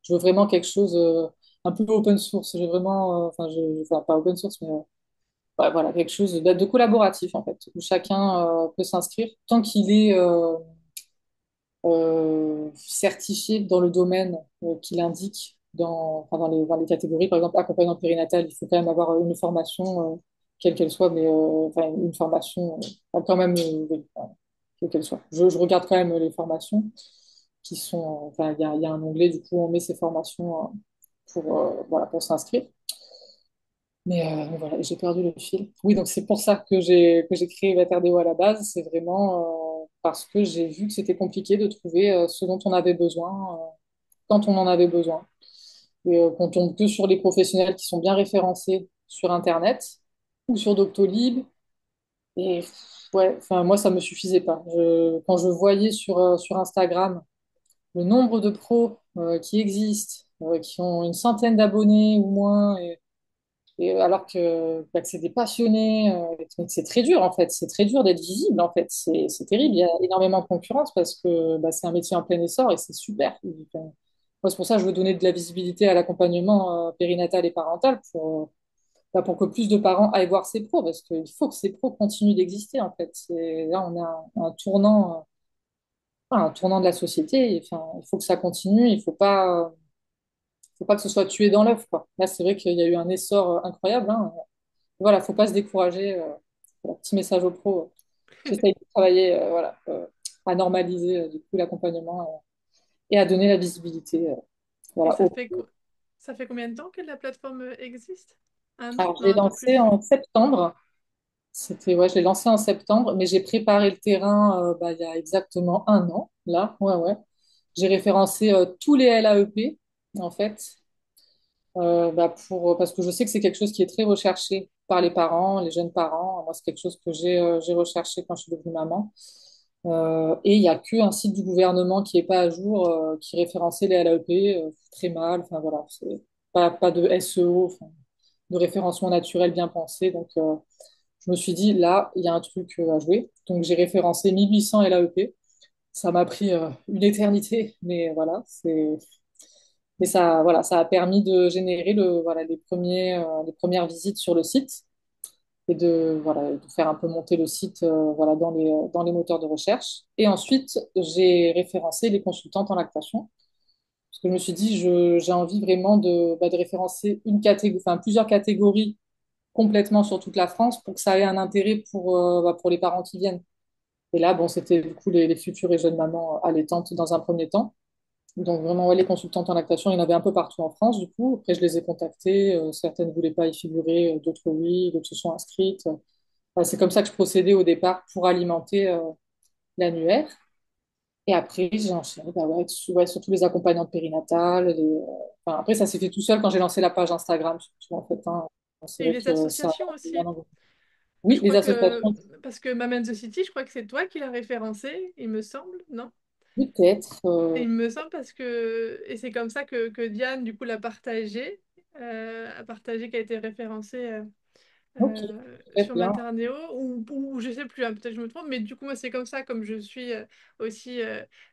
Je veux vraiment quelque chose un peu open source. J'ai vraiment, enfin, pas open source, mais ouais, voilà, quelque chose de collaboratif en fait, où chacun peut s'inscrire tant qu'il est certifié dans le domaine qu'il indique dans les catégories. Par exemple, accompagnant périnatal, il faut quand même avoir une formation, quelle qu'elle soit, mais enfin, une formation quand même, oui, enfin, quelle qu'elle soit. Je regarde quand même les formations qui sont, enfin, il y a un onglet, du coup, on met ces formations voilà, pour s'inscrire. Mais voilà, j'ai perdu le fil. Oui, donc c'est pour ça que j'ai créé Vaterdeo à la base. C'est vraiment parce que j'ai vu que c'était compliqué de trouver ce dont on avait besoin quand on en avait besoin. Et qu'on tombe que sur les professionnels qui sont bien référencés sur Internet ou sur Doctolib. Et ouais, enfin, moi, ça me suffisait pas. Quand je voyais sur Instagram le nombre de pros qui existent, qui ont une centaine d'abonnés ou moins, et alors que c'est des passionnés, et que c'est très dur en fait, c'est très dur d'être visible en fait, c'est terrible, il y a énormément de concurrence parce que bah, c'est un métier en plein essor et c'est super. Enfin, moi, c'est pour ça que je veux donner de la visibilité à l'accompagnement périnatal et parental bah, pour que plus de parents aillent voir ces pros parce qu'il faut que ces pros continuent d'exister en fait. Là, on a un tournant de la société, et, enfin, il faut que ça continue, faut pas que ce soit tué dans l'œuf, quoi. Là, c'est vrai qu'il y a eu un essor incroyable, hein. Voilà, faut pas se décourager. Voilà, petit message aux pros. J'essaye de travailler voilà, à normaliser du coup l'accompagnement et à donner la visibilité Et voilà, aux pros. ça fait combien de temps que la plateforme existe? Un an? Alors, je Non, l'ai un peu lancé plus. en septembre. Ouais, je l'ai lancé en septembre, mais j'ai préparé le terrain bah, il y a exactement un an. Là, ouais, ouais. J'ai référencé tous les LAEP, en fait, bah, parce que je sais que c'est quelque chose qui est très recherché par les parents, les jeunes parents. Moi, c'est quelque chose que j'ai recherché quand je suis devenue maman. Et il n'y a qu'un site du gouvernement qui n'est pas à jour, qui référençait les LAEP, très mal. Enfin, voilà, c'est pas de SEO, enfin, de référencement naturel bien pensé. Donc, je me suis dit, là, il y a un truc à jouer. Donc, j'ai référencé 1800 LAEP. Ça m'a pris une éternité, mais voilà, mais ça, voilà, ça a permis de générer voilà, les premières visites sur le site et voilà, de faire un peu monter le site voilà, dans les moteurs de recherche. Et ensuite, j'ai référencé les consultantes en lactation. Parce que je me suis dit, j'ai envie vraiment bah, de référencer enfin, plusieurs catégories complètement sur toute la France pour que ça ait un intérêt bah, pour les parents qui viennent. Et là, bon, c'était du coup les futures et jeunes mamans allaitantes dans un premier temps. Donc vraiment, ouais, les consultantes en lactation, il y en avait un peu partout en France, du coup. Après, je les ai contactées. Certaines ne voulaient pas y figurer, d'autres oui, d'autres se sont inscrites. C'est comme ça que je procédais au départ pour alimenter l'annuaire. Et après, j'ai enchaîné bah ouais, ouais, surtout les accompagnantes périnatales. Enfin, après, ça s'est fait tout seul quand j'ai lancé la page Instagram, surtout, en fait, hein. C'est Et vrai les que ça associations a bien aussi. engagé. Je Oui, les crois que, associations, parce que Maman the City, je crois que c'est toi qui l'as référencé, il me semble, non? peut-être. Et il me semble parce que, et c'est comme ça que Diane, du coup, l'a partagé, a partagé qui a été référencé Ok, très sur bien. Materneo, ou je sais plus, hein, peut-être que je me trompe, mais du coup, moi, c'est comme ça, comme je suis aussi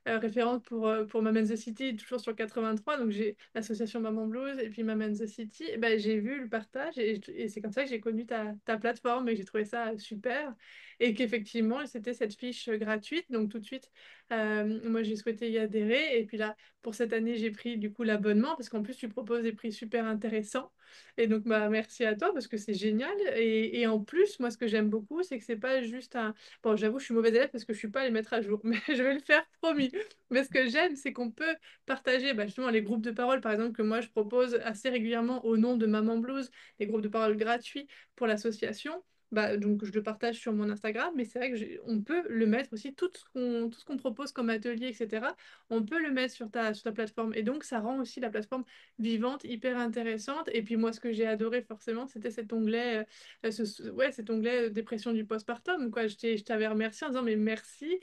référente pour Maman the City, toujours sur 83, donc j'ai l'association Maman Blues et puis Maman the City, et ben, j'ai vu le partage et c'est comme ça que j'ai connu ta plateforme et que j'ai trouvé ça super. Et qu'effectivement, c'était cette fiche gratuite, donc tout de suite, moi, j'ai souhaité y adhérer. Et puis là, pour cette année, j'ai pris du coup l'abonnement parce qu'en plus, tu proposes des prix super intéressants. Et donc, bah, merci à toi parce que c'est génial. Et en plus, moi, ce que j'aime beaucoup, c'est que c'est pas juste un. Bon, j'avoue, je suis mauvaise élève parce que je suis pas allée mettre à jour, mais je vais le faire, promis. Mais ce que j'aime, c'est qu'on peut partager bah, justement les groupes de parole, par exemple, que moi, je propose assez régulièrement au nom de Maman Blues, des groupes de parole gratuits pour l'association. Bah, donc je le partage sur mon Instagram, mais c'est vrai que on peut le mettre aussi, tout ce qu'on propose comme atelier, etc. On peut le mettre sur ta plateforme. Et donc ça rend aussi la plateforme vivante, hyper intéressante. Et puis moi, ce que j'ai adoré forcément, c'était cet onglet, ouais, cet onglet dépression du postpartum, quoi. Je t'avais remercié en disant, mais merci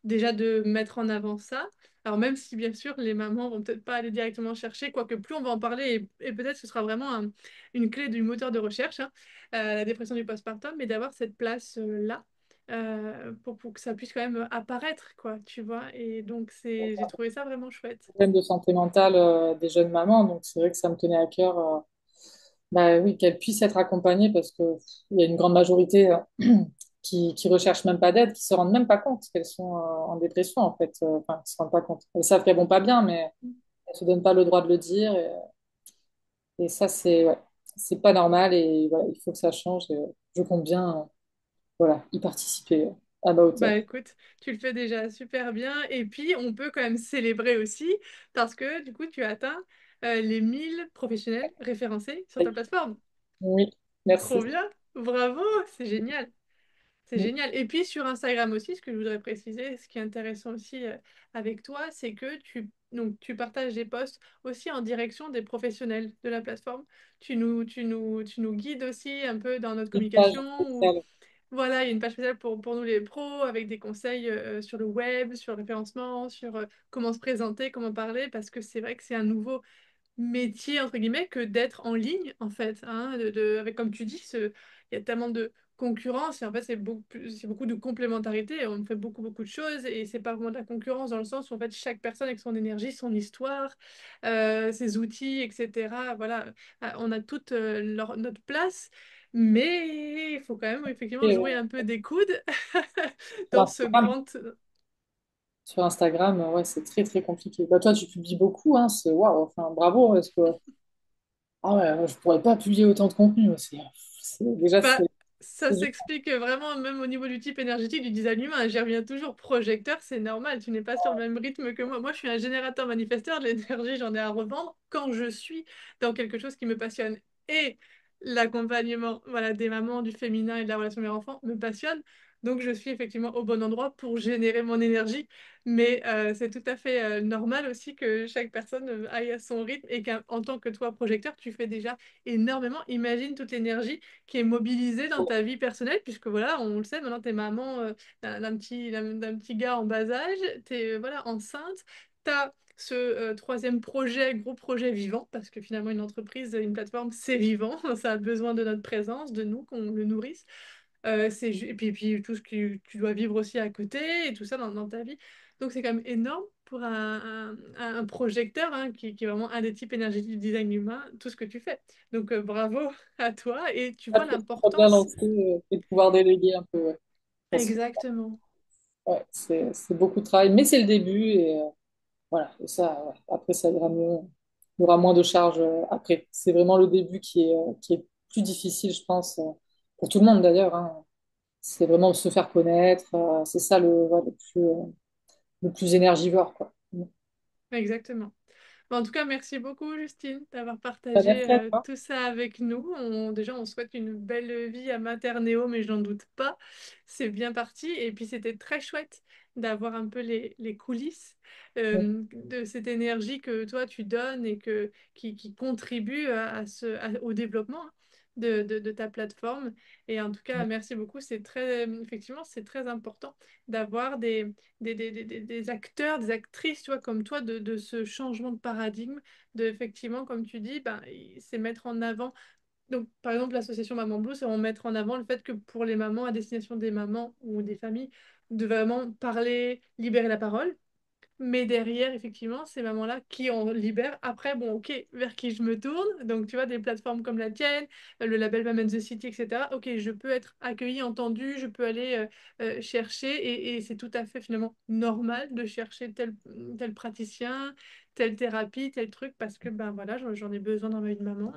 déjà de mettre en avant ça. Alors même si bien sûr les mamans vont peut-être pas aller directement chercher, quoique plus on va en parler et peut-être ce sera vraiment une clé du moteur de recherche, hein, la dépression du postpartum, mais d'avoir cette place-là pour que ça puisse quand même apparaître, quoi, tu vois. Et donc j'ai trouvé ça vraiment chouette. Problème de santé mentale des jeunes mamans. Donc, c'est vrai que ça me tenait à cœur, bah, oui, qu'elles puissent être accompagnées parce que il y a une grande majorité qui recherchent même pas d'aide, qui se rendent même pas compte qu'elles sont en dépression, en fait. Enfin, qui se rendent pas compte. Elles savent qu'elles vont pas bien, mais elles se donnent pas le droit de le dire. Et ça, ouais, c'est pas normal et voilà, il faut que ça change. Et je compte bien, voilà, y participer à ma Bah hauteur. écoute, tu le fais déjà super bien. Et puis, on peut quand même célébrer aussi parce que du coup, tu as atteint les 1000 professionnels référencés sur ta plateforme. Oui, merci. Trop bien, bravo, c'est génial. C'est génial. Et puis sur Instagram aussi, ce que je voudrais préciser, ce qui est intéressant aussi avec toi, c'est que tu partages des posts aussi en direction des professionnels de la plateforme. Tu nous guides aussi un peu dans notre Une page communication. spéciale. Voilà, il y a une page spéciale pour nous les pros avec des conseils sur le web, sur le référencement, sur comment se présenter, comment parler, parce que c'est vrai que c'est un nouveau métier, entre guillemets, que d'être en ligne, en fait. Hein, avec, comme tu dis, il y a tellement de concurrence et en fait, c'est beaucoup de complémentarité. On fait beaucoup, beaucoup de choses et c'est pas vraiment de la concurrence dans le sens où en fait, chaque personne avec son énergie, son histoire, ses outils, etc. Voilà, on a toute notre place. Mais il faut quand même effectivement Et, jouer un peu des coudes sur dans ce Instagram, grand... sur Instagram, ouais, c'est très très compliqué. Bah, toi, tu publies beaucoup, hein, c'est waouh, enfin bravo, parce que ah ouais, je pourrais pas publier autant de contenu. Déjà, Bah, ça c'est du- s'explique vraiment même au niveau du type énergétique du design humain. J'y reviens toujours. Projecteur, c'est normal. Tu n'es pas sur le même rythme que moi. Moi, je suis un générateur manifesteur. De l'énergie, j'en ai à revendre quand je suis dans quelque chose qui me passionne. Et l'accompagnement, voilà, des mamans, du féminin et de la relation mère-enfant me passionne. Donc, je suis effectivement au bon endroit pour générer mon énergie. Mais c'est tout à fait normal aussi que chaque personne aille à son rythme et qu'en tant que toi, projecteur, tu fais déjà énormément. Imagine toute l'énergie qui est mobilisée dans ta vie personnelle, puisque voilà, on le sait, maintenant tu es maman d'un petit gars en bas âge, tu es voilà, enceinte, tu as ce troisième projet, gros projet vivant, parce que finalement une entreprise, une plateforme, c'est vivant, ça a besoin de notre présence, de nous, qu'on le nourrisse. Et puis tout ce que tu dois vivre aussi à côté et tout ça dans ta vie. Donc c'est quand même énorme pour un projecteur hein, qui est vraiment un des types énergétiques du design humain, tout ce que tu fais. Donc bravo à toi et tu vois pas bien l'importance. lancé et de pouvoir déléguer un peu. Ouais. Parce que, Exactement. ouais, c'est beaucoup de travail, mais c'est le début et voilà. Et ça, ouais, après, ça ira mieux. Il y aura moins de charges après. C'est vraiment le début qui est plus difficile, je pense, pour tout le monde d'ailleurs, hein. C'est vraiment se faire connaître. C'est ça ouais, le plus énergivore, quoi. Exactement. En tout cas, merci beaucoup, Justine, d'avoir Bah, partagé merci à toi. tout ça avec nous. Déjà, on souhaite une belle vie à Maternéo, mais je n'en doute pas. C'est bien parti. Et puis, c'était très chouette d'avoir un peu les coulisses de cette énergie que toi, tu donnes et qui contribue au développement hein, de ta plateforme. Et en tout cas, merci beaucoup. Effectivement, c'est très important d'avoir des acteurs, des actrices, tu vois, comme toi, de ce changement de paradigme, de effectivement, comme tu dis, ben, c'est mettre en avant. Donc, par exemple, l'association Maman Blue, c'est en mettre en avant le fait que pour les mamans, à destination des mamans ou des familles, de vraiment parler, libérer la parole. Mais derrière, effectivement, ces mamans-là qui en libèrent, après, bon, ok, vers qui je me tourne? Donc, tu vois, des plateformes comme la tienne, le label Mom and the City, etc. Ok, je peux être accueillie, entendue, je peux aller chercher, et c'est tout à fait finalement normal de chercher tel praticien, telle thérapie, tel truc, parce que, ben voilà, j'en ai besoin dans ma vie de maman.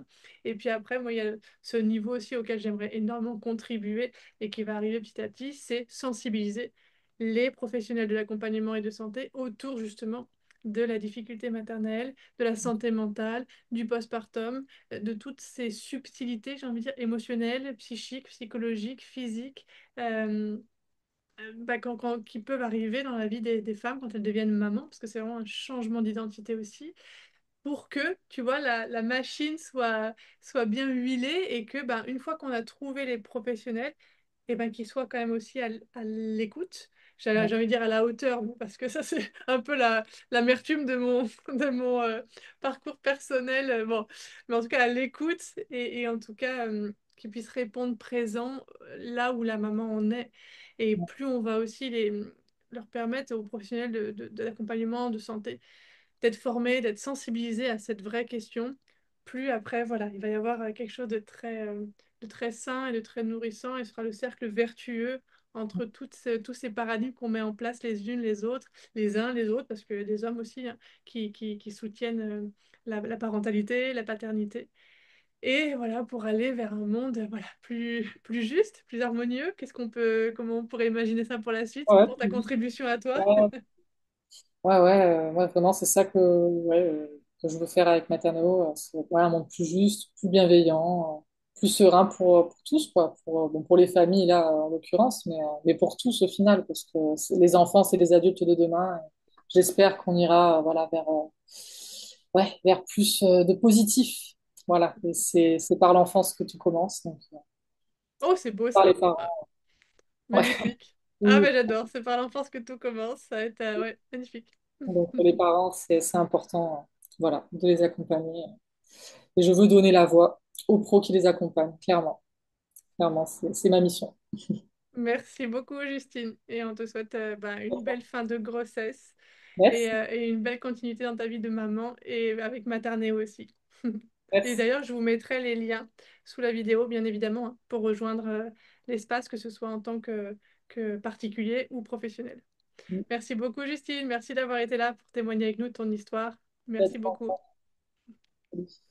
Et puis après, moi, il y a ce niveau aussi auquel j'aimerais énormément contribuer et qui va arriver petit à petit, c'est sensibiliser les professionnels de l'accompagnement et de santé autour justement de la difficulté maternelle, de la santé mentale, du postpartum, de toutes ces subtilités, j'ai envie de dire, émotionnelles, psychiques, psychologiques, physiques, euh, qui peuvent arriver dans la vie des femmes quand elles deviennent mamans, parce que c'est vraiment un changement d'identité aussi, pour que, tu vois, la machine soit bien huilée et que, une fois qu'on a trouvé les professionnels, et ben, qu'ils soient quand même aussi à l'écoute. j'ai envie de dire à la hauteur, bon, parce que ça, c'est un peu l'amertume de mon, de mon parcours personnel. Bon. Mais en tout cas, à l'écoute et en tout cas, qu'ils puissent répondre présent là où la maman en est. Et plus on va aussi leur permettre aux professionnels de l'accompagnement, de santé, d'être formés, d'être sensibilisés à cette vraie question, plus après, voilà, il va y avoir quelque chose de très sain et de très nourrissant, et ce sera le cercle vertueux entre tous ces paradigmes qu'on met en place les unes les autres, les uns les autres, parce que les hommes aussi hein, qui soutiennent la parentalité, la paternité. Et voilà, pour aller vers un monde voilà, plus juste, plus harmonieux. Comment on pourrait imaginer ça pour la suite, Ouais, pour ta contribution à toi? ouais, ouais, vraiment, c'est ça que je veux faire avec Materneo. C'est ouais, un monde plus juste, plus bienveillant, plus serein pour tous, quoi. Bon, pour les familles, là, en l'occurrence, mais pour tous au final, parce que les enfants, c'est les adultes de demain. Et j'espère qu'on ira voilà, vers plus de positif. Voilà, et c'est par l'enfance que tu commences, donc Oh, c'est beau par les ça. Ah, parents. Ouais. magnifique. Ah, Oui, ben j'adore. C'est par l'enfance que tout commence. Ça va être ouais, magnifique. donc pour les parents, c'est important, voilà, de les accompagner. Et je veux donner la voix aux pros qui les accompagnent, clairement. Clairement, c'est ma mission. Merci beaucoup, Justine. Et on te souhaite une belle fin de grossesse Merci, et une belle continuité dans ta vie de maman et avec Maternéo aussi. Et merci. d'ailleurs, je vous mettrai les liens sous la vidéo, bien évidemment, hein, pour rejoindre l'espace, que ce soit en tant que particulier ou professionnel. Merci beaucoup, Justine. Merci d'avoir été là pour témoigner avec nous de ton histoire. Merci beaucoup. Merci.